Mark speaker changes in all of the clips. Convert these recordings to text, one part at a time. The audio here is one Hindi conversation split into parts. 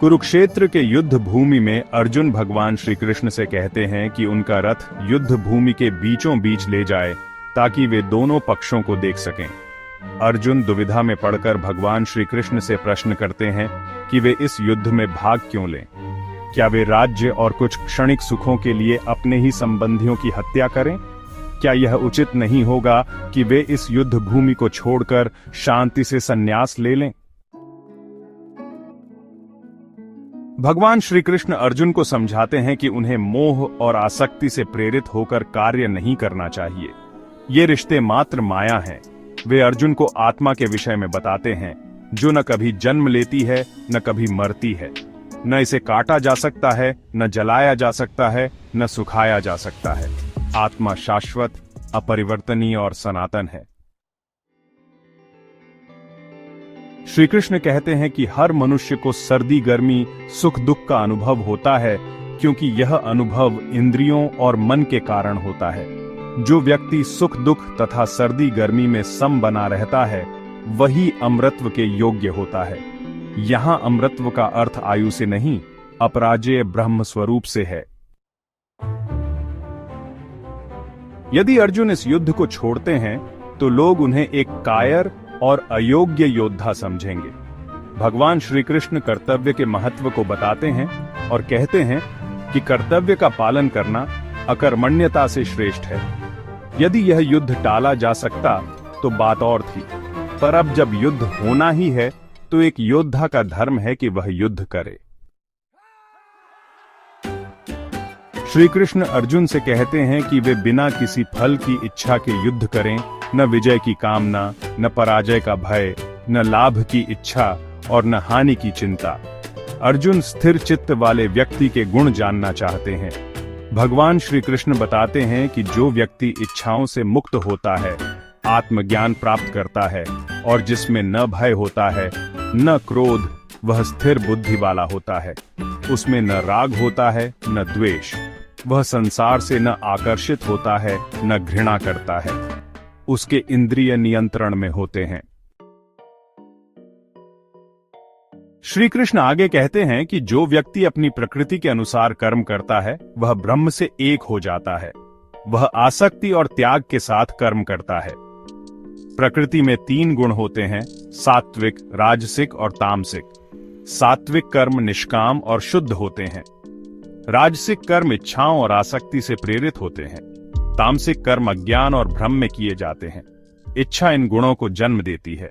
Speaker 1: कुरुक्षेत्र के युद्ध भूमि में अर्जुन भगवान श्री कृष्ण से कहते हैं कि उनका रथ युद्ध भूमि के बीचों बीच ले जाए ताकि वे दोनों पक्षों को देख सकें। अर्जुन दुविधा में पड़कर भगवान श्री कृष्ण से प्रश्न करते हैं कि वे इस युद्ध में भाग क्यों लें। क्या वे राज्य और कुछ क्षणिक सुखों के लिए अपने ही संबंधियों की हत्या करें? क्या यह उचित नहीं होगा कि वे इस युद्ध भूमि को छोड़कर शांति से संन्यास ले लें? भगवान श्री कृष्ण अर्जुन को समझाते हैं कि उन्हें मोह और आसक्ति से प्रेरित होकर कार्य नहीं करना चाहिए। ये रिश्ते मात्र माया हैं। वे अर्जुन को आत्मा के विषय में बताते हैं, जो न कभी जन्म लेती है न कभी मरती है। न इसे काटा जा सकता है, न जलाया जा सकता है, न सुखाया जा सकता है। आत्मा शाश्वत, अपरिवर्तनीय और सनातन है। श्री कृष्ण कहते हैं कि हर मनुष्य को सर्दी गर्मी सुख दुख का अनुभव होता है, क्योंकि यह अनुभव इंद्रियों और मन के कारण होता है। जो व्यक्ति सुख दुख तथा सर्दी गर्मी में सम बना रहता है, वही अमृतत्व के योग्य होता है। यहाँ अमृतत्व का अर्थ आयु से नहीं, अपराजेय ब्रह्म स्वरूप से है। यदि अर्जुन इस युद्ध को छोड़ते हैं तो लोग उन्हें एक कायर और अयोग्य योद्धा समझेंगे। भगवान श्री कृष्ण कर्तव्य के महत्व को बताते हैं और कहते हैं कि कर्तव्य का पालन करना अकर्मण्यता से श्रेष्ठ है। यदि यह युद्ध टाला जा सकता तो बात और थी, पर अब जब युद्ध होना ही है तो एक योद्धा का धर्म है कि वह युद्ध करे। श्री कृष्ण अर्जुन से कहते हैं कि वे बिना किसी फल की इच्छा के युद्ध करें, न विजय की कामना, न पराजय का भय, न लाभ की इच्छा और न हानि की चिंता। अर्जुन स्थिर चित्त वाले व्यक्ति के गुण जानना चाहते हैं। भगवान श्री कृष्ण बताते हैं कि जो व्यक्ति इच्छाओं से मुक्त होता है, आत्मज्ञान प्राप्त करता है और जिसमें न भय होता है न क्रोध, वह स्थिर बुद्धि वाला होता है। उसमें न राग होता है न द्वेष। वह संसार से न आकर्षित होता है न घृणा करता है। उसके इंद्रिय नियंत्रण में होते हैं। श्री कृष्ण आगे कहते हैं कि जो व्यक्ति अपनी प्रकृति के अनुसार कर्म करता है, वह ब्रह्म से एक हो जाता है। वह आसक्ति और त्याग के साथ कर्म करता है। प्रकृति में 3 गुण होते हैं, सात्विक, राजसिक और तामसिक। सात्विक कर्म निष्काम और शुद्ध होते हैं। राजसिक कर्म इच्छाओं और आसक्ति से प्रेरित होते हैं। तामसिक कर्म अज्ञान और भ्रम में किए जाते हैं। इच्छा इन गुणों को जन्म देती है।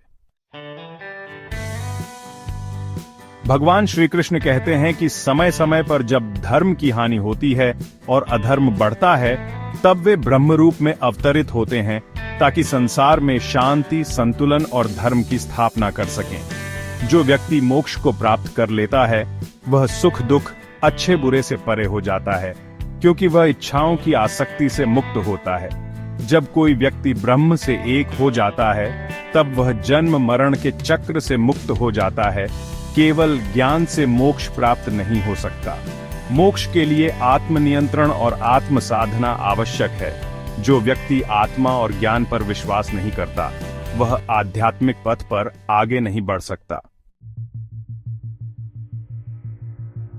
Speaker 1: भगवान श्री कृष्ण कहते हैं कि समय समय पर जब धर्म की हानि होती है और अधर्म बढ़ता है, तब वे ब्रह्म रूप में अवतरित होते हैं ताकि संसार में शांति, संतुलन और धर्म की स्थापना कर सकें। जो व्यक्ति मोक्ष को प्राप्त कर लेता है, वह सुख दुख, अच्छे बुरे से परे हो जाता है, क्योंकि वह इच्छाओं की आसक्ति से मुक्त होता है। जब कोई व्यक्ति ब्रह्म से एक हो जाता है, तब वह जन्म मरण के चक्र से मुक्त हो जाता है। केवल ज्ञान से मोक्ष प्राप्त नहीं हो सकता। मोक्ष के लिए आत्मनियंत्रण और आत्म साधना आवश्यक है। जो व्यक्ति आत्मा और ज्ञान पर विश्वास नहीं करता, वह आध्यात्मिक पथ पर आगे नहीं बढ़ सकता।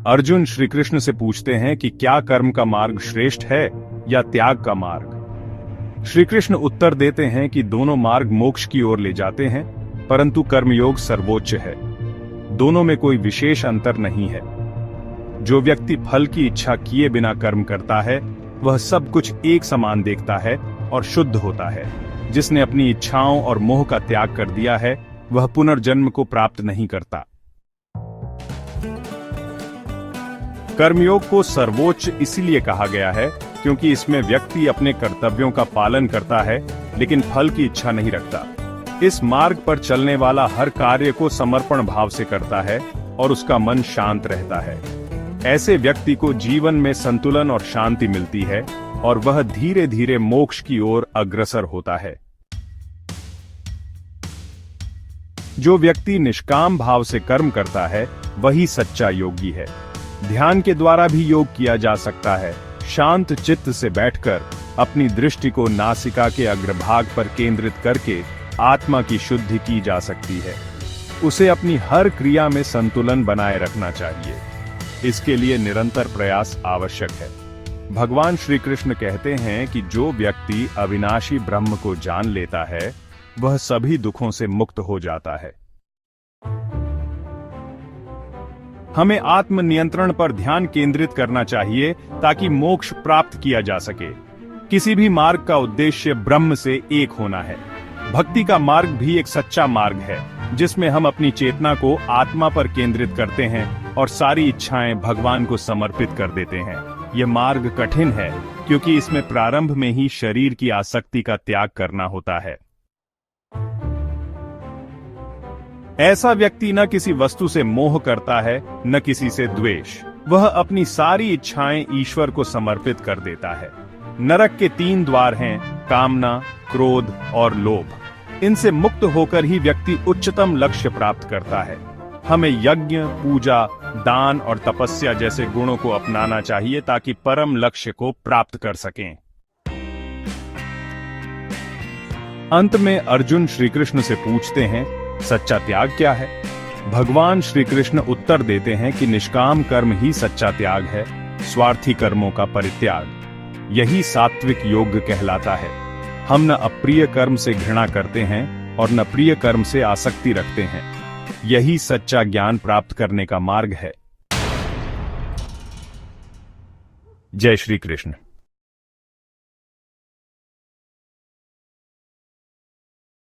Speaker 1: अर्जुन श्री कृष्ण से पूछते हैं कि क्या कर्म का मार्ग श्रेष्ठ है या त्याग का मार्ग। श्री कृष्ण उत्तर देते हैं कि दोनों मार्ग मोक्ष की ओर ले जाते हैं, परंतु कर्मयोग सर्वोच्च है। दोनों में कोई विशेष अंतर नहीं है। जो व्यक्ति फल की इच्छा किए बिना कर्म करता है, वह सब कुछ एक समान देखता है और शुद्ध होता है। जिसने अपनी इच्छाओं और मोह का त्याग कर दिया है, वह पुनर्जन्म को प्राप्त नहीं करता। कर्मयोग को सर्वोच्च इसलिए कहा गया है क्योंकि इसमें व्यक्ति अपने कर्तव्यों का पालन करता है, लेकिन फल की इच्छा नहीं रखता। इस मार्ग पर चलने वाला हर कार्य को समर्पण भाव से करता है और उसका मन शांत रहता है। ऐसे व्यक्ति को जीवन में संतुलन और शांति मिलती है और वह धीरे धीरे मोक्ष की ओर अग्रसर होता है। जो व्यक्ति निष्काम भाव से कर्म करता है, वही सच्चा योगी है। ध्यान के द्वारा भी योग किया जा सकता है। शांत चित्त से बैठकर अपनी दृष्टि को नासिका के अग्रभाग पर केंद्रित करके आत्मा की शुद्धि की जा सकती है। उसे अपनी हर क्रिया में संतुलन बनाए रखना चाहिए। इसके लिए निरंतर प्रयास आवश्यक है। भगवान श्री कृष्ण कहते हैं कि जो व्यक्ति अविनाशी ब्रह्म को जान लेता है वह सभी दुखों से मुक्त हो जाता है। हमें आत्म नियंत्रण पर ध्यान केंद्रित करना चाहिए ताकि मोक्ष प्राप्त किया जा सके। किसी भी मार्ग का उद्देश्य ब्रह्म से एक होना है। भक्ति का मार्ग भी एक सच्चा मार्ग है जिसमें हम अपनी चेतना को आत्मा पर केंद्रित करते हैं और सारी इच्छाएं भगवान को समर्पित कर देते हैं। यह मार्ग कठिन है क्योंकि इसमें प्रारंभ में ही शरीर की आसक्ति का त्याग करना होता है। ऐसा व्यक्ति न किसी वस्तु से मोह करता है न किसी से द्वेष। वह अपनी सारी इच्छाएं ईश्वर को समर्पित कर देता है। नरक के 3 द्वार हैं, कामना, क्रोध और लोभ। इनसे मुक्त होकर ही व्यक्ति उच्चतम लक्ष्य प्राप्त करता है। हमें यज्ञ, पूजा, दान और तपस्या जैसे गुणों को अपनाना चाहिए ताकि परम लक्ष्य को प्राप्त कर सकें। अंत में अर्जुन श्री कृष्ण से पूछते हैं, सच्चा त्याग क्या है? भगवान श्री कृष्ण उत्तर देते हैं कि निष्काम कर्म ही सच्चा त्याग है, स्वार्थी कर्मों का परित्याग। यही सात्विक योग कहलाता है। हम न अप्रिय कर्म से घृणा करते हैं और न प्रिय कर्म से आसक्ति रखते हैं। यही सच्चा ज्ञान प्राप्त करने का मार्ग है। जय श्री कृष्ण।